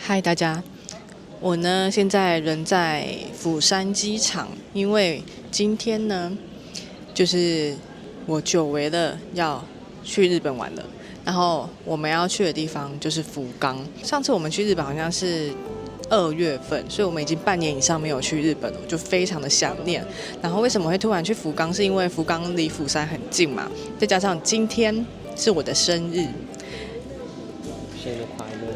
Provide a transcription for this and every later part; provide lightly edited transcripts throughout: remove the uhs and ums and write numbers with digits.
嗨，大家，我呢现在人在釜山机场，因为今天呢就是我久违了要去日本玩了。然后我们要去的地方就是福冈。上次我们去日本好像是2月份，所以我们已经半年以上没有去日本了，就非常的想念。然后为什么会突然去福冈？是因为福冈离釜山很近嘛，再加上今天是我的生日。生日快乐！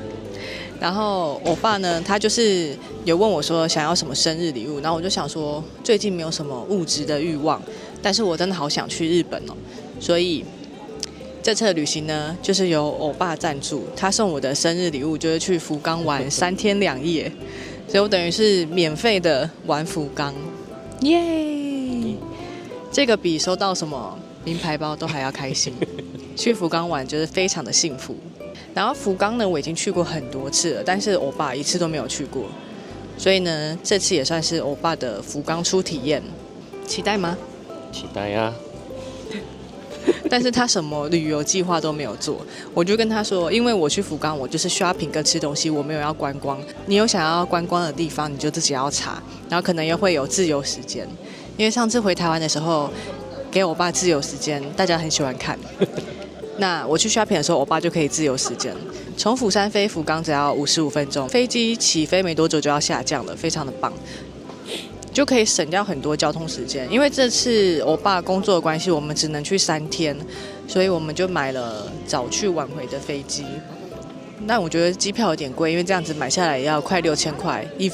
然后我爸呢，他就是有问我说想要什么生日礼物，然后我就想说最近没有什么物质的欲望，但是我真的好想去日本哦，所以这次的旅行呢，就是由欧巴赞助，他送我的生日礼物就是去福冈玩3天2夜，所以我等于是免费的玩福冈，耶！这个比收到什么名牌包都还要开心。去福冈玩就是非常的幸福。然后福冈呢，我已经去过很多次了，但是欧巴一次都没有去过，所以呢，这次也算是欧巴的福冈初体验，期待吗？期待呀！但是他什么旅游计划都没有做，我就跟他说，因为我去福冈，我就是 shopping 跟吃东西，我没有要观光。你有想要观光的地方，你就自己要查，然后可能又会有自由时间。因为上次回台湾的时候，给我爸自由时间，大家很喜欢看。那我去 shopping 的时候，我爸就可以自由时间。从釜山飞福冈只要55分钟，飞机起飞没多久就要下降了，非常的棒。就可以省掉很多交通时间，因为这次我爸工作的关系，我们只能去3天，所以我们就买了早去晚回的飞机。但我觉得机票有点贵，因为这样子买下来也要快6000块，以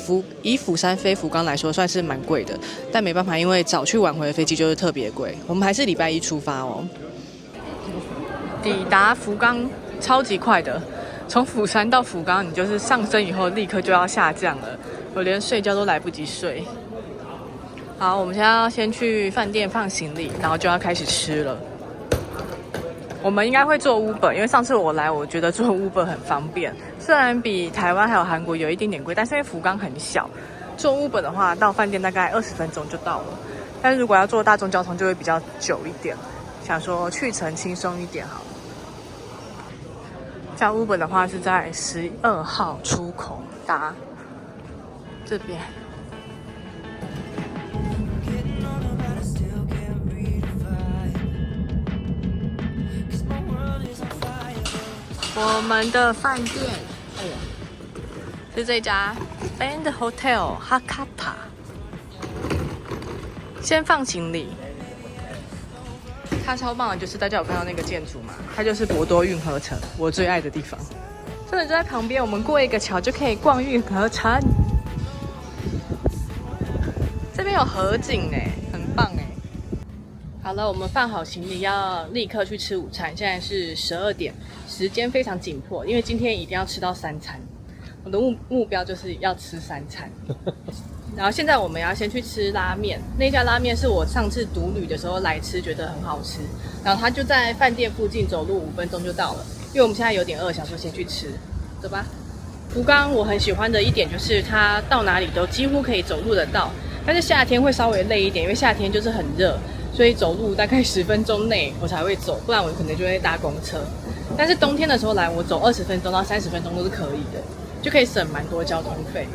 釜山飞福冈来说算是蛮贵的，但没办法，因为早去晚回的飞机就是特别贵。我们还是礼拜1出发哦。抵达福冈超级快的，从釜山到福冈，你就是上升以后立刻就要下降了，我连睡觉都来不及睡。好，我们现在要先去饭店放行李，然后就要开始吃了。我们应该会坐 Uber， 因为上次我来，我觉得坐 Uber 很方便。虽然比台湾还有韩国有一点点贵，但是因为福冈很小，坐 Uber 的话，到饭店大概20分钟就到了。但是如果要坐大众交通，就会比较久一点。想说去程轻松一点好了。叫 Uber 的话是在12号出口搭这边。我们的饭店，是这家 Band Hotel Hakata。先放行李，它超棒的，就是大家有看到那个建筑嘛？它就是博多运河城，我最爱的地方。真的就在旁边，我们过一个桥就可以逛运河城。这边有河景哎，很棒哎。好了，我们放好行李，要立刻去吃午餐。现在是12点，时间非常紧迫，因为今天一定要吃到3餐。我的目标就是要吃3餐。然后现在我们要先去吃拉面，那家拉面是我上次独旅的时候来吃，觉得很好吃。然后它就在饭店附近，走路5分钟就到了。因为我们现在有点饿，想说先去吃，走吧。福冈我很喜欢的一点就是它到哪里都几乎可以走路得到，但是夏天会稍微累一点，因为夏天就是很热。所以走路大概10分钟内我才会走，不然我可能就会搭公车。但是冬天的时候来，我走20分钟到30分钟都是可以的，就可以省蛮多交通费。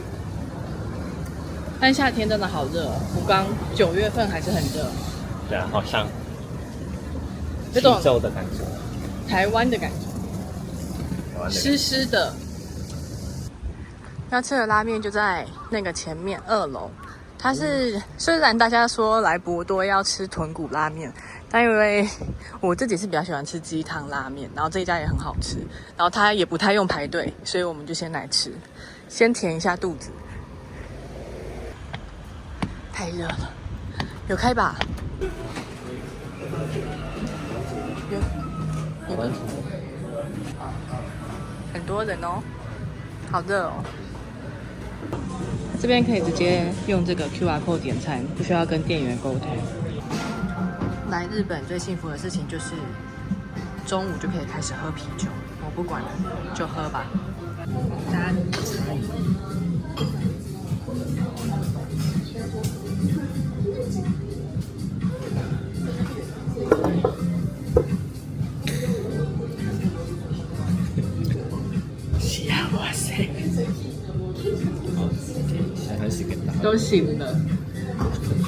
但夏天真的好热，福冈9月份还是很热。对啊，好像有种非洲的感觉，台湾的感觉，湿湿的。要吃的拉面就在那个前面2楼。它是虽然大家说来博多要吃豚骨拉面，但因为我自己是比较喜欢吃鸡汤拉面，然后这一家也很好吃，然后它也不太用排队，所以我们就先来吃，先填一下肚子。太热了，有开吧？有很多人哦，好热哦。这边可以直接用这个 QR code 点餐，不需要跟店员沟通。来日本最幸福的事情就是中午就可以开始喝啤酒，我不管了，就喝吧。幸せ。都醒了。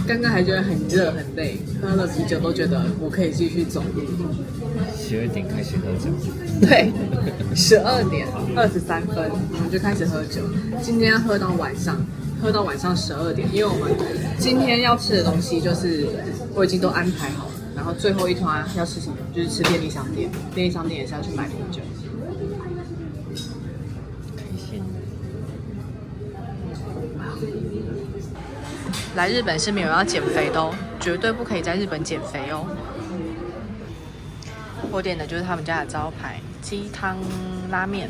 刚刚还觉得很热很累，喝了啤酒都觉得我可以继续走路。12点开始喝酒。对，12:23，我们就开始喝酒。今天要喝到晚上12点，因为我们今天要吃的东西就是我已经都安排好了。然后最后一团要吃什么？就是吃便利商店，便利商店也是要去买啤酒。开心。来日本是没有要减肥的哦，绝对不可以在日本减肥哦。我点的就是他们家的招牌鸡汤拉面，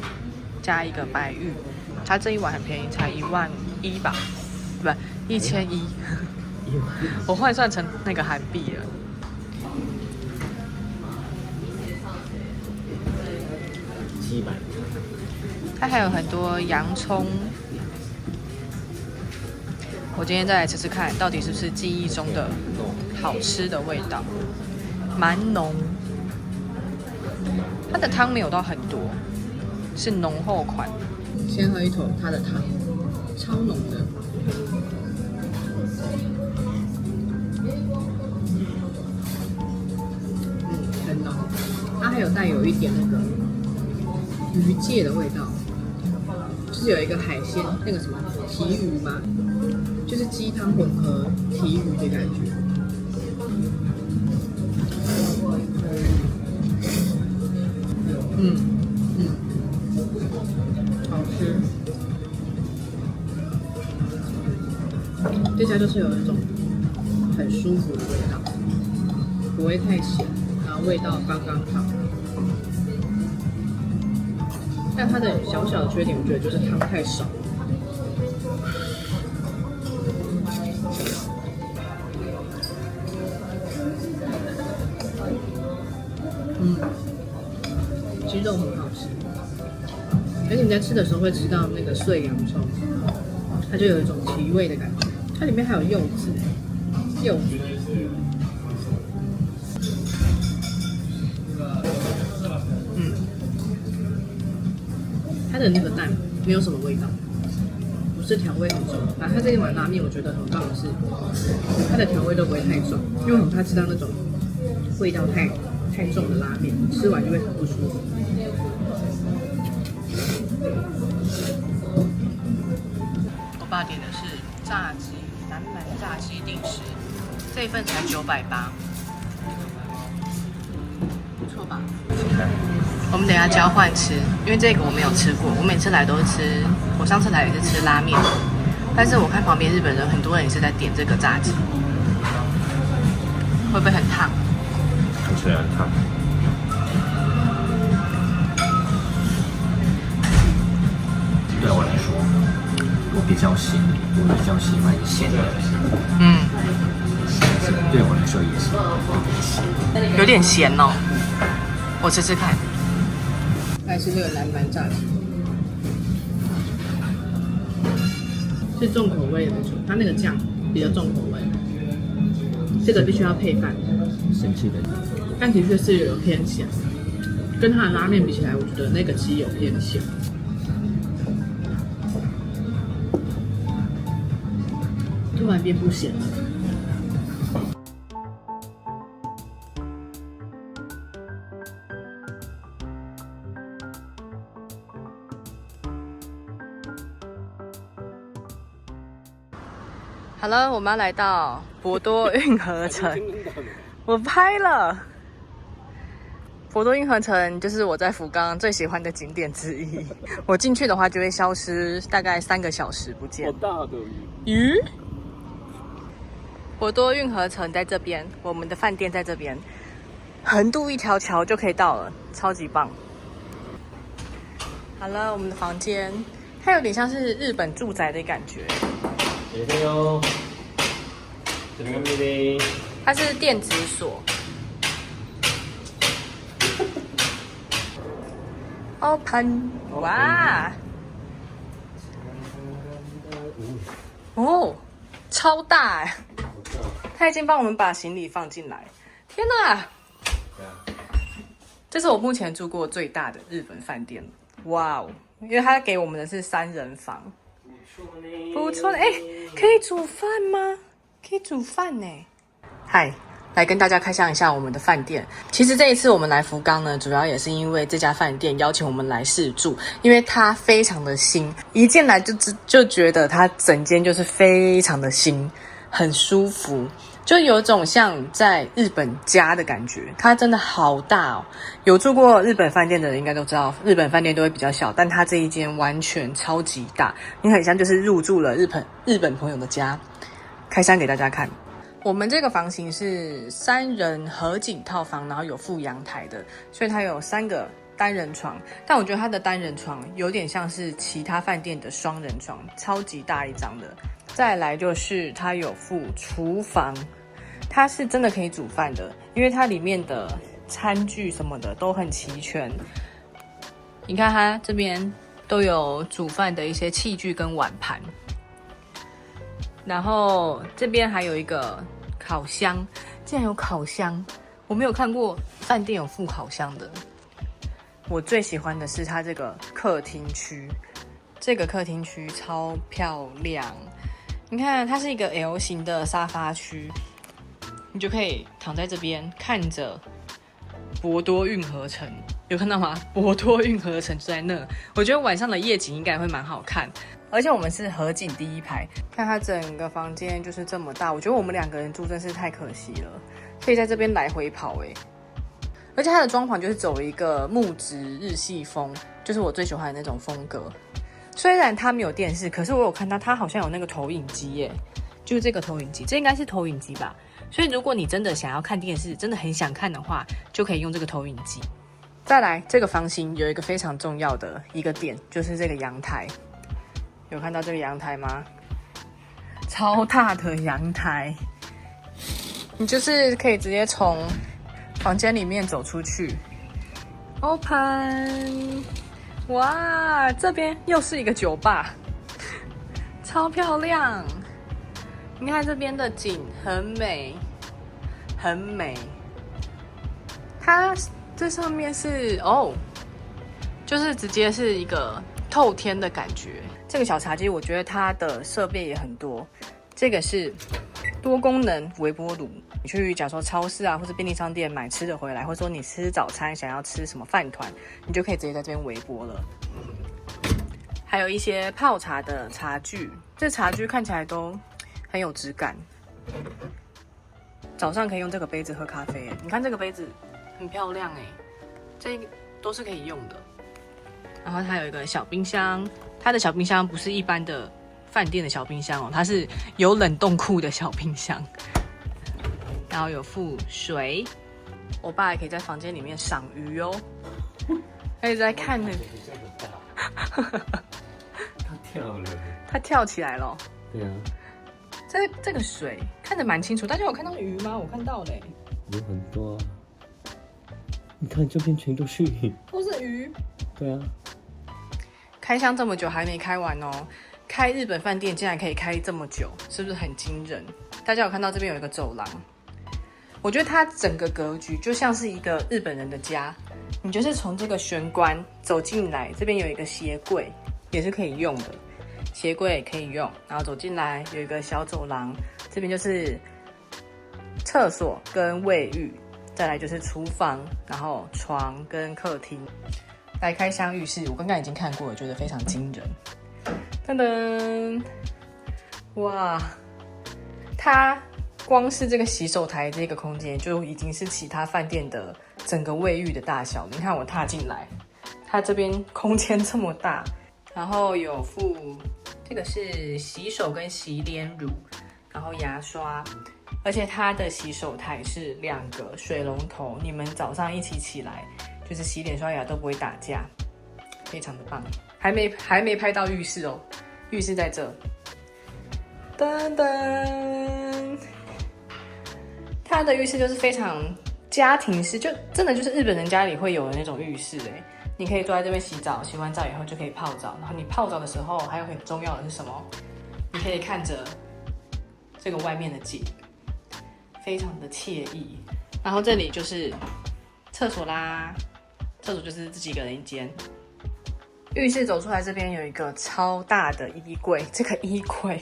加一个白玉。它这一碗很便宜，才11000吧，不，1100。我换算成那个韩币了。700。它还有很多洋葱。我今天再来吃吃看，到底是不是记忆中的好吃的味道，蛮浓。它的汤没有到很多，是浓厚款。先喝一口它的汤，超浓的。很浓。它还有带有一点那个鱼介的味道，就是有一个海鲜，那个什么提鱼吗？就是鸡汤混合提鱼的感觉。好吃。这家就是有一种很舒服的味道，不会太咸，然后味道刚刚好。但它的小小的缺点，我觉得就是汤太少。其实肉很好吃，而且你在吃的时候会吃到那个碎洋葱，它就有一种提味的感觉。它里面还有柚子，它的那个蛋没有什么味道，不是调味很重。然后它这一碗拉面我觉得很棒的是，它的调味都不会太重，因为我很怕吃到那种味道太重的拉面，吃完就会很不舒服。我爸点的是炸鸡，南蛮炸鸡定时，这一份才980，不错吧？我们等一下交换吃，因为这个我没有吃过，我每次来都是吃，我上次来也是吃拉面，但是我看旁边日本人很多人也是在点这个炸鸡，会不会很烫？虽然烫。对我来说，我比较喜欢咸的。对我来说也是有点咸哦。我吃吃看。还是这个南蛮炸鸡，是重口味的那种，它那个酱比较重口味，这个必须要配饭。生气的。但的确是有偏咸，跟它的拉面比起来，我觉得那个鸡有偏咸。突然变不咸了。好了，我们要来到博多运河城，我拍了。博多运河城就是我在福冈最喜欢的景点之一。我进去的话就会消失大概3个小时不见。好大的鱼！博多运河城在这边，我们的饭店在这边，横渡一条桥就可以到了，超级棒。好了，我们的房间，它有点像是日本住宅的感觉。它是电子锁。Open， 哇！哦，超大哎！他已经帮我们把行李放进来。天哪！这是我目前住过最大的日本饭店。哇哦！因为他给我们的是3人房，不错的，可以煮饭吗？可以煮饭呢。嗨，来跟大家开箱一下我们的饭店。其实这一次我们来福冈呢，主要也是因为这家饭店邀请我们来试住，因为它非常的新，一进来就觉得它整间就是非常的新，很舒服。就有种像在日本家的感觉，它真的好大哦！有住过日本饭店的人应该都知道，日本饭店都会比较小，但它这一间完全超级大，你很像就是入住了日本朋友的家。开箱给大家看，我们这个房型是3人合景套房，然后有附阳台的，所以它有3个单人床，但我觉得它的单人床有点像是其他饭店的双人床，超级大一张的。再来就是它有附厨房，它是真的可以煮饭的，因为它里面的餐具什么的都很齐全。你看它这边都有煮饭的一些器具跟碗盘，然后这边还有一个烤箱，竟然有烤箱，我没有看过饭店有附烤箱的。我最喜欢的是它这个客厅区，这个客厅区超漂亮。你看，它是一个 L 型的沙发区，你就可以躺在这边看着博多运河城，有看到吗？博多运河城就在那，我觉得晚上的夜景应该会蛮好看。而且我们是河景第1排，看它整个房间就是这么大，我觉得我们2个人住真是太可惜了，可以在这边来回跑而且它的装潢就是走一个木质日系风，就是我最喜欢的那种风格。虽然它没有电视，可是我有看到它好像有那个投影机耶，就是这个投影机，这应该是投影机吧。所以如果你真的想要看电视，真的很想看的话，就可以用这个投影机。再来，这个房型有一个非常重要的一个点，就是这个阳台。有看到这个阳台吗？超大的阳台，你就是可以直接从房间里面走出去。Open， 哇，这边又是一个酒吧，超漂亮。你看这边的景很美，很美。它这上面是就是直接是一个透天的感觉。这个小茶几，我觉得它的设备也很多。这个是多功能微波炉，你去假如说超市啊，或者便利商店买吃的回来，或者说你吃早餐想要吃什么饭团，你就可以直接在这边微波了。还有一些泡茶的茶具，这茶具看起来都很有质感。早上可以用这个杯子喝咖啡，你看这个杯子很漂亮这个都是可以用的。然后它有一个小冰箱，它的小冰箱不是一般的饭店的小冰箱它是有冷冻库的小冰箱。然后有附水，我爸也可以在房间里面赏鱼他一直在看他跳了，他跳起来了。对啊，这个水看得蛮清楚，大家有看到鱼吗？我看到了有很多你看这边全都是鱼，都是鱼。对啊，开箱这么久还没开完开日本饭店竟然可以开这么久，是不是很惊人？大家有看到这边有一个走廊，我觉得它整个格局就像是一个日本人的家。你就是从这个玄关走进来，这边有一个鞋柜，也是可以用的，鞋柜可以用。然后走进来有一个小走廊，这边就是厕所跟卫浴，再来就是厨房，然后床跟客厅。来开箱浴室，我刚刚已经看过了，觉得非常惊人。噔噔，哇，它光是这个洗手台这个空间就已经是其他饭店的整个卫浴的大小。你看我踏进来，它这边空间这么大，然后有附这个是洗手跟洗脸乳，然后牙刷，而且它的洗手台是2个水龙头，你们早上一起起来就是洗脸刷牙都不会打架，非常的棒。还没拍到浴室浴室在这，噔噔，它的浴室就是非常家庭式，就真的就是日本人家里会有的那种浴室你可以坐在这边洗澡，洗完澡以后就可以泡澡，然后你泡澡的时候还有很重要的是什么？你可以看着这个外面的景，非常的惬意。然后这里就是厕所啦，厕所就是自己一个人一间。浴室走出来这边有一个超大的衣柜，这个衣柜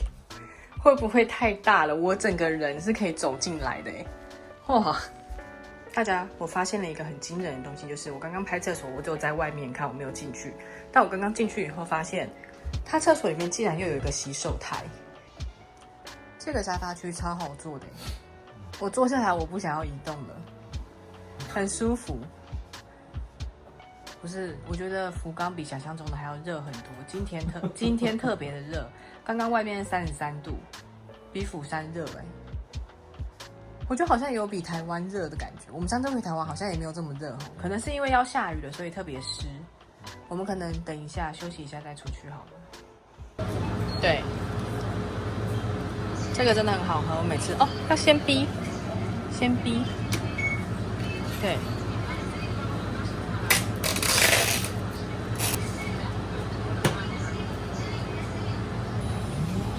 会不会太大了？我整个人是可以走进来的耶，哇！大家，我发现了一个很惊人的东西，就是我刚刚拍厕所，我只有在外面看，我没有进去。但我刚刚进去以后发现，它厕所里面竟然又有一个洗手台。这个沙发区超好坐的耶，我坐下来我不想要移动了，很舒服。不是，我觉得福冈比想象中的还要热很多。今天特别的热，刚刚外面33度，比釜山热哎。我觉得好像有比台湾热的感觉。我们上次回台湾好像也没有这么热，可能是因为要下雨了，所以特别湿。我们可能等一下休息一下再出去好了。对，这个真的很好喝，我每次要先逼，对。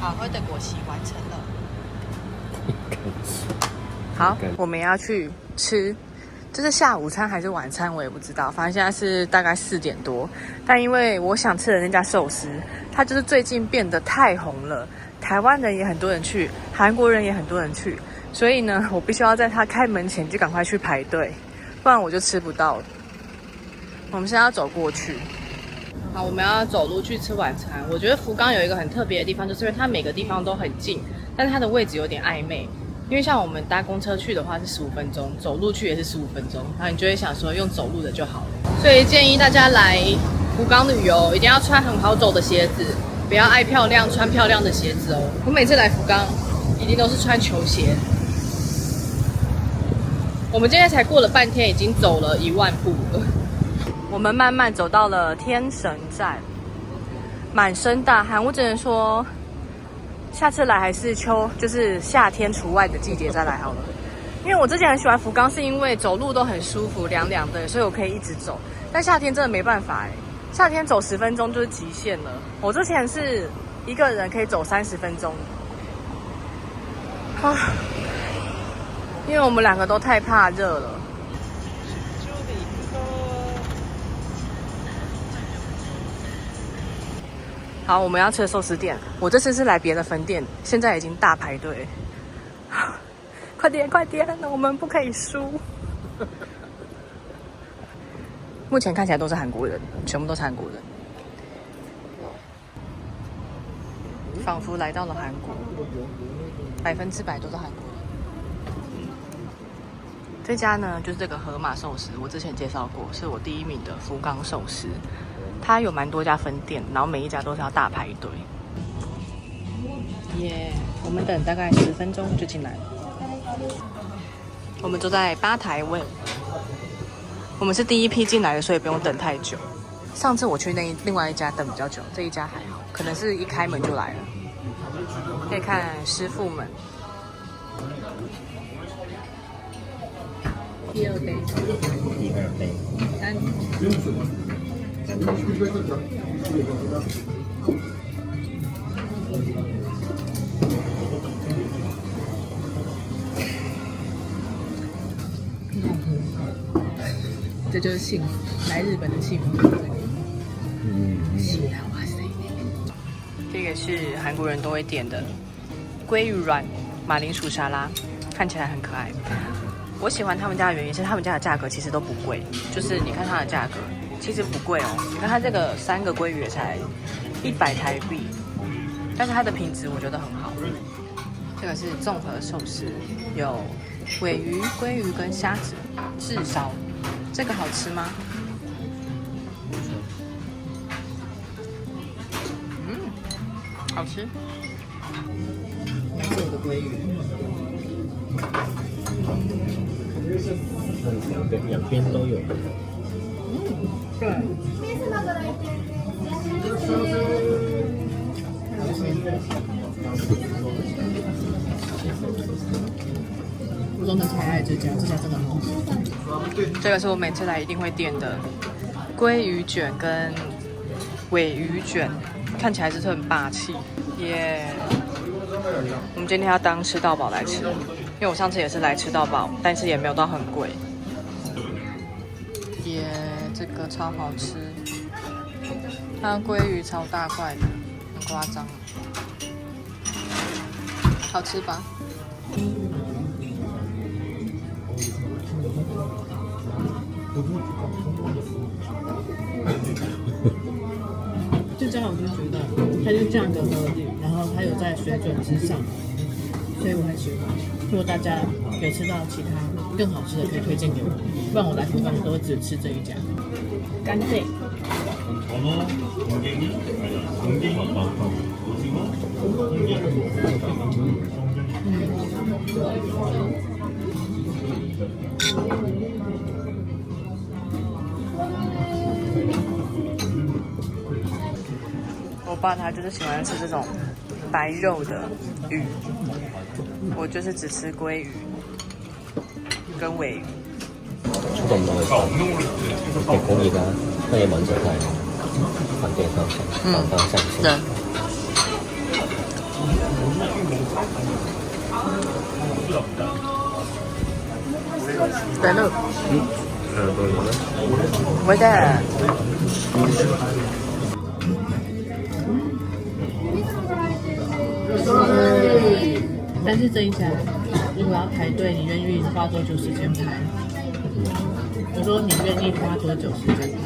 好喝的果昔完成了。好，我们要去吃，这是下午餐还是晚餐我也不知道，反正现在是大概4点多。但因为我想吃的那家寿司，它就是最近变得太红了，台湾人也很多人去，韩国人也很多人去，所以呢，我必须要在它开门前就赶快去排队，不然我就吃不到了。我们现在要走过去。好，我们要走路去吃晚餐。我觉得福冈有一个很特别的地方，就是因为它每个地方都很近，但是它的位置有点暧昧。因为像我们搭公车去的话是15分钟，走路去也是15分钟，然后你就会想说用走路的就好了。所以建议大家来福冈旅游，一定要穿很好走的鞋子，不要爱漂亮穿漂亮的鞋子哦。我每次来福冈一定都是穿球鞋。我们今天才过了半天，已经走了1万步了。我们慢慢走到了天神站，满身大汗，我只能说，下次来还是就是夏天除外的季节再来好了。因为我之前很喜欢福冈，是因为走路都很舒服，凉凉的，所以我可以一直走。但夏天真的没办法哎，夏天走10分钟就是极限了。我之前是一个人可以走30分钟，因为我们2个都太怕热了。好，我们要吃的寿司店，我这次是来别的分店，现在已经大排队。快点，我们不可以输。目前看起来都是韩国人，全部都是韩国人，仿佛来到了韩国，100%都是韩国人。这家呢，就是这个河马寿司，我之前介绍过，是我第1名的福冈寿司。它有蛮多家分店，然后每一家都是要大排队。耶，我们等大概10分钟就进来了。我们坐在吧台位，我们是第一批进来的，所以不用等太久。上次我去另外一家等比较久，这一家还好，可能是一开门就来了。可以看师傅们。第2杯。这就是幸福，来日本的幸福。哇塞！这个是韩国人都会点的鲑鱼卵马铃薯沙拉，看起来很可爱。我喜欢他们家的原因是他们家的价格其实都不贵，就是你看它的价格其实不贵哦。你看它这个3个鲑鱼也才100台币，但是它的品质我觉得很好。这个是综合寿司，有鲔鱼、鲑鱼跟虾子炙烧，这个好吃吗？好吃。这个鲑鱼。两边都有。对。我真的超爱这家真的很好吃。这个是我每次来一定会点的鲑鱼卷跟鲔鱼卷，看起来是很霸气耶。我们今天要当吃到饱来吃。因为我上次也是来吃到饱，但是也没有到很贵。耶，这个超好吃。它鲑鱼超大块的，很夸张，好吃吧？这家我就觉得它就价格合理，然后它有在水准之上，所以我很喜欢。如果大家有吃到其他更好吃的，可以推荐给我，不然我来福冈都会只吃这一家。干贝。我爸他就是喜欢吃这种白肉的鱼，我就是只吃鲑鱼跟尾鱼。出咁多嘅菜，你可以㗎，乜嘢文就係飯店香腸，飯香先。对。来了。多咗咧。我的。但是这一家如果要排队，你愿意花多久时间排？我说你愿意花多久时间排？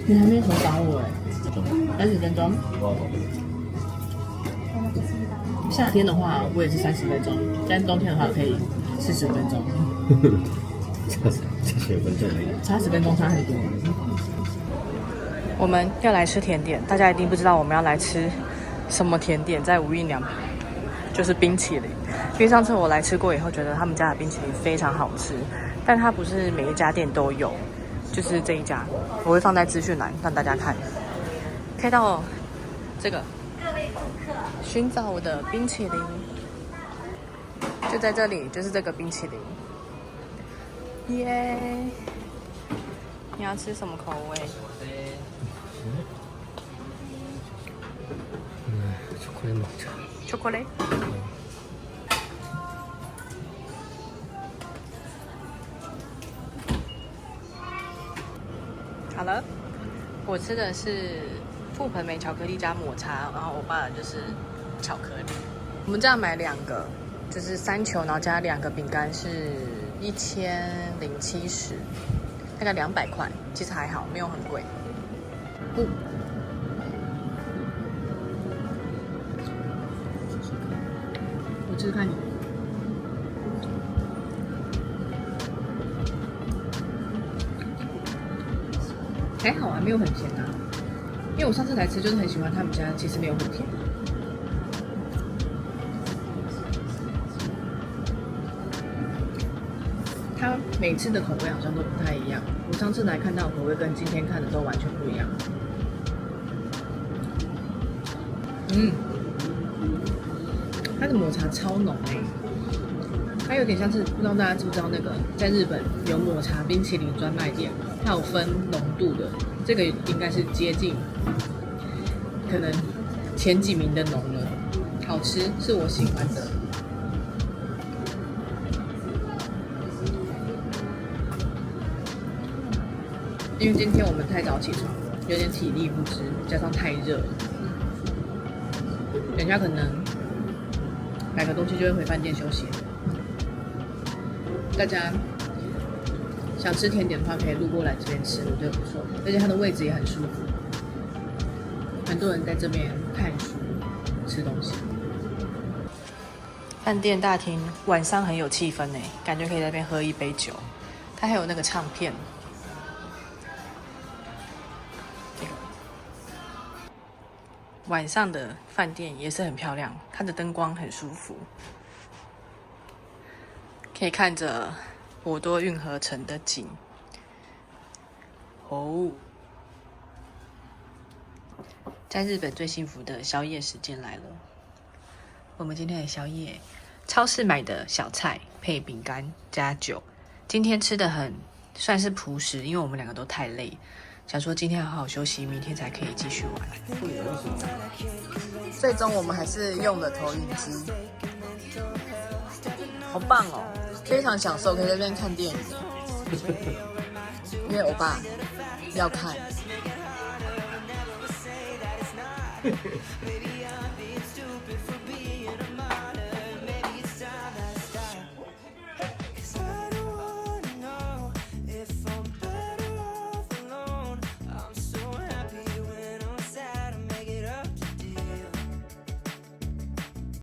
你还没回答我哎，30分钟。夏天的话，我也是30分钟，但冬天的话可以40分钟。差10分鐘而已。差10分鐘差很多。我们要来吃甜点，大家一定不知道我们要来吃什么甜点，在无印良品就是冰淇淋。因为上次我来吃过以后，觉得他们家的冰淇淋非常好吃，但它不是每一家店都有，就是这一家，我会放在资讯栏让大家看。可以到这个寻找我的冰淇淋，就在这里，就是这个冰淇淋，耶！你要吃什么口味초콜릿 먹자. 초콜릿?好了，我吃的是覆盆莓巧克力加抹茶，然后我爸的就是巧克力。我们这样买2个，就是3球，然后加2个饼干是1070，大概200块，其实还好，没有很贵。我试试看你。还好啊，没有很甜啊。因为我上次来吃就是很喜欢他们家，其实没有很甜。它每次的口味好像都不太一样。我上次来看到的口味跟今天看的都完全不一样。它的抹茶超浓它有点像是不知道大家知不知道那个在日本有抹茶冰淇淋专卖店，它有分浓度的，这个应该是接近可能前几名的浓了，好吃，是我喜欢的。因为今天我们太早起床，有点体力不支，加上太热，人家可能买个东西就会回饭店休息。大家想吃甜点的话，可以路过来这边吃，我觉得不错，而且它的位置也很舒服，很多人在这边看书、吃东西。饭店大厅晚上很有气氛呢，感觉可以在那边喝一杯酒。它还有那个唱片。晚上的饭店也是很漂亮，它的灯光很舒服，可以看着博多运河城的景。哦，在日本最幸福的宵夜时间来了。我们今天的宵夜，超市买的小菜配饼干加酒。今天吃的很算是朴实，因为我们2个都太累。想说今天好好休息，明天才可以继续玩。最终我们还是用了投影机，好棒哦，非常享受，可以在这边看电影。因为欧巴要看。